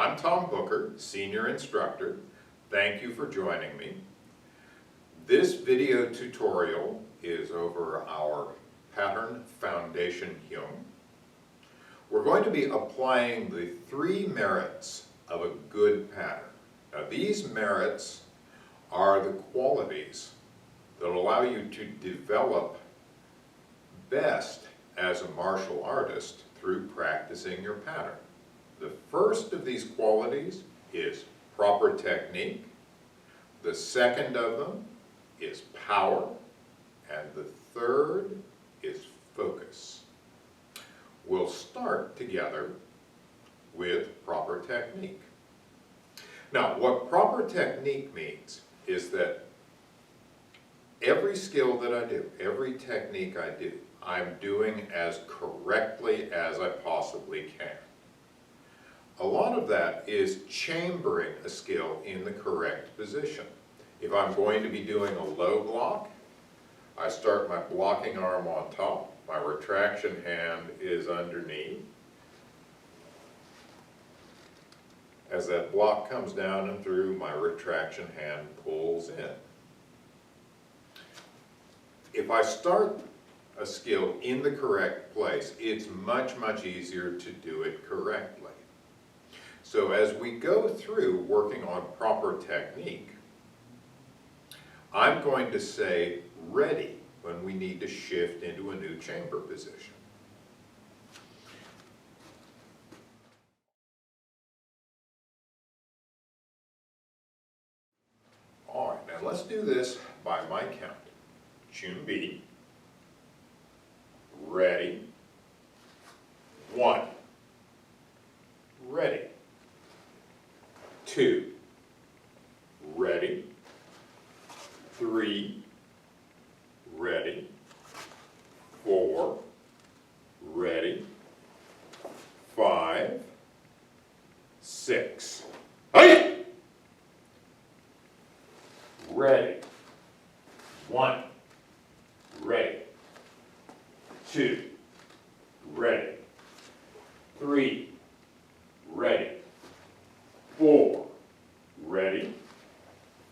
I'm Tom Booker, Senior Instructor. Thank you for joining me. This video tutorial is over our pattern foundation Hyung. We're going to be applying the 3 merits of a good pattern. Now these merits are the qualities that allow you to develop best as a martial artist through practicing your pattern. The first of these qualities is proper technique. The second of them is power. And the third is focus. We'll start together with proper technique. Now, what proper technique means is that every skill that I do, every technique I do, I'm doing as correctly as I possibly can. A lot of that is chambering a skill in the correct position. If I'm going to be doing a low block, I start my blocking arm on top, my retraction hand is underneath. As that block comes down and through, my retraction hand pulls in. If I start a skill in the correct place, it's much, much easier to do it correctly. So as we go through working on proper technique, I'm going to say ready when we need to shift into a new chamber position. All right, now let's do this by my count. Chun B. Ready. 1. Ready. 2. Ready. 3. Ready. 4. Ready. 5. 6. Hey! Ready. 1. Ready. 2. Ready. 3. Ready. 4. Ready.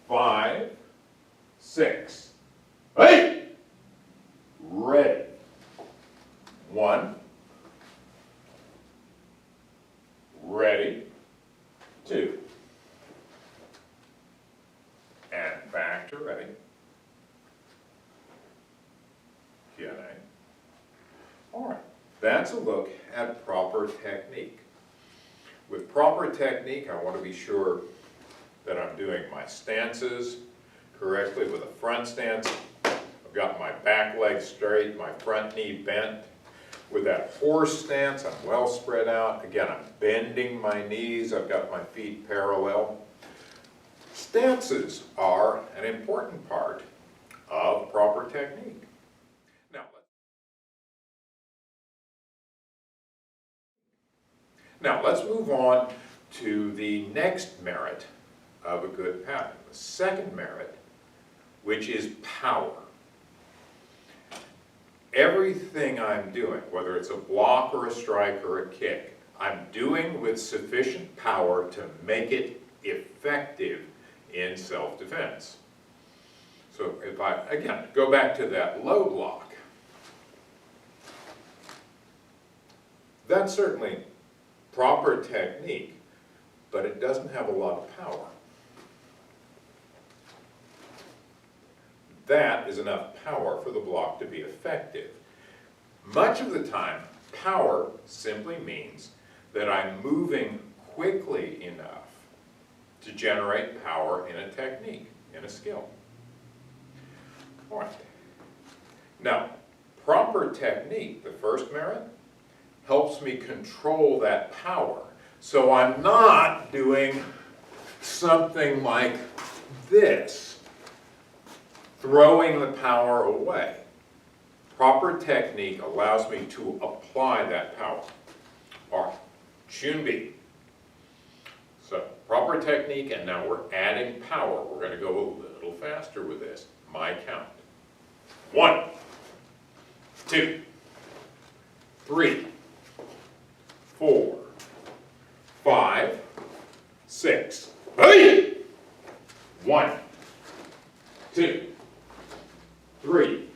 5. 6. 8. Ready. 1. Ready. 2. And back to ready. Q&A. All right, that's a look at proper technique. With proper technique, I want to be sure that I'm doing my stances correctly with a front stance. I've got my back leg straight, my front knee bent. With that horse stance, I'm well spread out. Again, I'm bending my knees. I've got my feet parallel. Stances are an important part of proper technique. Now let's move on to the next merit of a good pattern, the second merit, which is power. Everything I'm doing, whether it's a block or a strike or a kick, I'm doing with sufficient power to make it effective in self-defense. So if I, again, go back to that low block, that's certainly proper technique, but it doesn't have a lot of power. That is enough power for the block to be effective. Much of the time, power simply means that I'm moving quickly enough to generate power in a technique, in a skill. All right. Now, proper technique, the first merit, helps me control that power. So I'm not doing something like this, throwing the power away. Proper technique allows me to apply that power. All right, Chun B. So proper technique, and now we're adding power. We're going to go a little faster with this. My count. 1, 2, 3, 4, 5, 6. Hey! 1, 2, 3,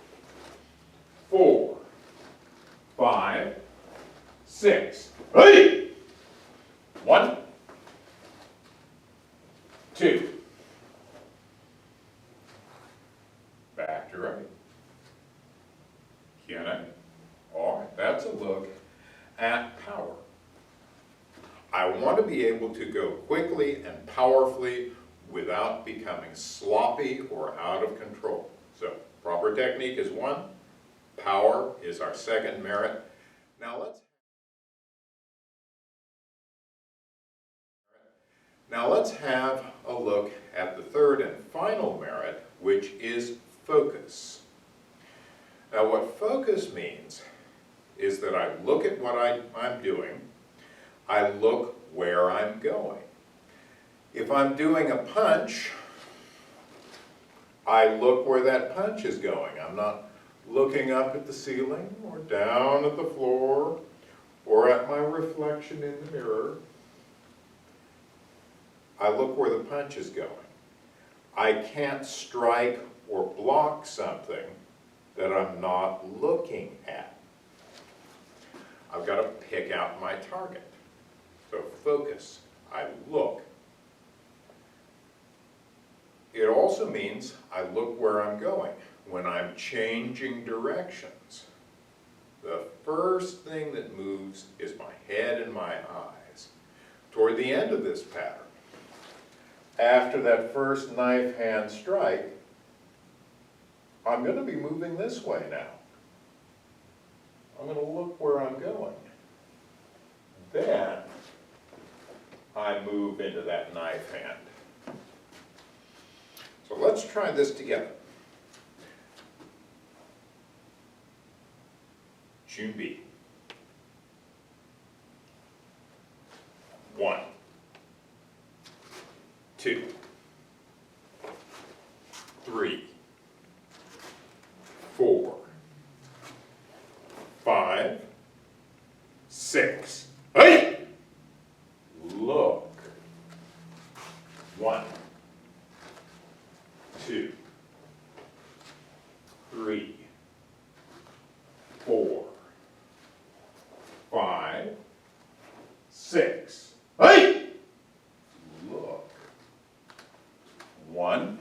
4, 5, 6. Hey! 1, 2. Back to right. Can I? All right, that's a look at power. I want to be able to go quickly and powerfully without becoming sloppy or out of control. So, proper technique is 1, power is our second merit. Now let's have a look at the third and final merit, which is focus. Now what focus means is that I look at what I'm doing, I look where I'm going. If I'm doing a punch, I look where that punch is going. I'm not looking up at the ceiling or down at the floor or at my reflection in the mirror. I look where the punch is going. I can't strike or block something that I'm not looking at. I've got to pick out my target. So focus, I look. It also means I look where I'm going. When I'm changing directions, the first thing that moves is my head and my eyes. Toward the end of this pattern, after that first knife hand strike, I'm going to be moving this way now. I'm going to look where I'm going. Then I move into that knife hand. So let's try this together. 준비. 1, 2, 3, 4, 5, 6. Hey! Look. 1, 2, 3, 4, 5, 6. Hey! Look. 1.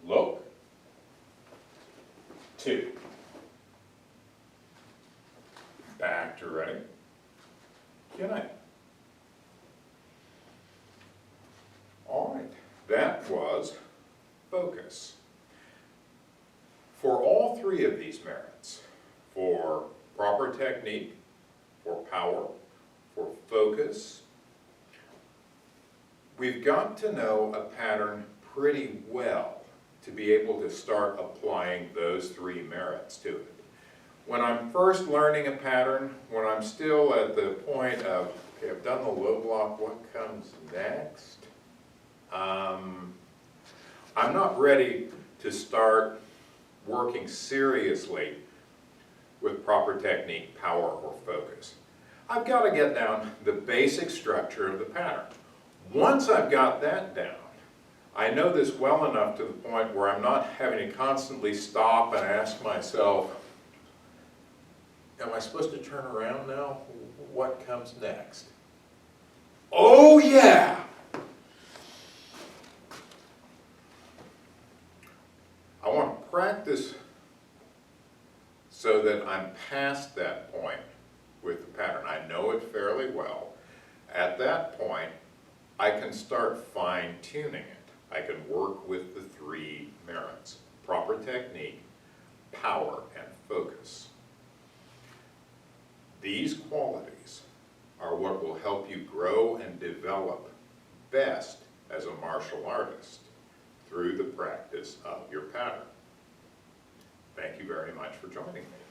Look. 2. Back to right. Good night. All right, that was focus. For all three of these merits, for proper technique, for power, for focus, we've got to know a pattern pretty well to be able to start applying those three merits to it. When I'm first learning a pattern, when I'm still at the point of, okay, I've done the low block, what comes next? I'm not ready to start working seriously with proper technique, power, or focus. I've got to get down the basic structure of the pattern. Once I've got that down, I know this well enough to the point where I'm not having to constantly stop and ask myself, am I supposed to turn around now? What comes next? Oh yeah! I want to practice so that I'm past that point with the pattern. I know it fairly well. At that point, I can start fine-tuning it. I can work with the three merits: proper technique, power, and focus. These qualities are what will help you grow and develop best as a martial artist through the practice of your pattern. Thank you very much for joining me.